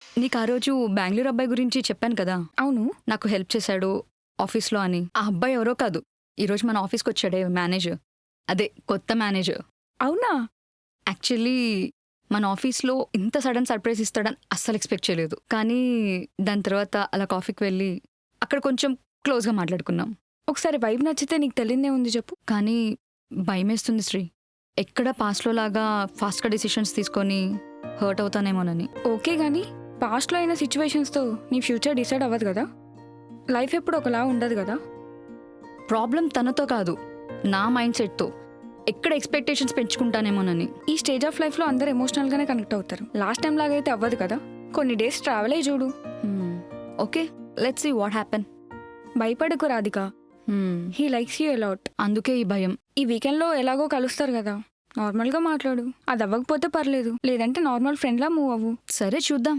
నీకు ఆ రోజు బెంగుళూరు అబ్బాయి గురించి చెప్పాను కదా! అవును. నాకు హెల్ప్ చేశాడు ఆఫీస్‌లో అని. ఆ అబ్బాయి ఎవరో కాదు. ఈరోజు మన ఆఫీస్‌కొచ్చాడే మేనేజర్. అదే కొత్త మేనేజర్. అవునా? యాక్చువల్లీ మన ఆఫీస్‌లో ఇంత సడెన్ సర్ప్రైజ్ ఇస్తాడని అస్సలు ఎక్స్‌పెక్ట్ చేయలేదు. కానీ దాని తర్వాత అలా కాఫీకి వెళ్ళి అక్కడ కొంచెం క్లోజ్‌గా మాట్లాడుకున్నాం. ఒకసారి వైబ్ నచ్చితే నీకు తెలియదే ఉంది చెప్పు. కానీ భయమేస్తుంది శ్రీ. ఎక్కడ పాస్ట్‌లో లాగా ఫాస్ట్‌గా డెసిషన్స్ తీసుకొని హర్ట్ అవుతానేమోనని. ఓకే గానీ పాస్ట్‌లో అయిన సిచ్యువేషన్స్‌తో నీ ఫ్యూచర్ డిసైడ్ అవ్వదు కదా! లైఫ్ ఎప్పుడు ఒకలా ఉండదు కదా! ప్రాబ్లం తనతో కాదు, నా మైండ్ సెట్‌తో. ఎక్కడ ఎక్స్‌పెక్టేషన్స్ పెంచుకుంటానేమోనని. ఈ స్టేజ్ ఆఫ్ లైఫ్‌లో అందరూ ఎమోషనల్‌గానే కనెక్ట్ అవుతారు. లాస్ట్ టైం లాగా అయితే అవ్వదు కదా! కొన్ని డేస్ ట్రావెల్ అయ్యి చూడు. Okay, let's see what happen. భయపడకు Radhika. He likes you a lot. అందుకే ఈ భయం. ఈ వీకెండ్‌లో ఎలాగో కలుస్తారు కదా! నార్మల్‌గా మాట్లాడు. అది అవ్వకపోతే పర్లేదు. లేదంటే నార్మల్ ఫ్రెండ్‌లా మూవ్ అవ్వు. సరే చూద్దాం.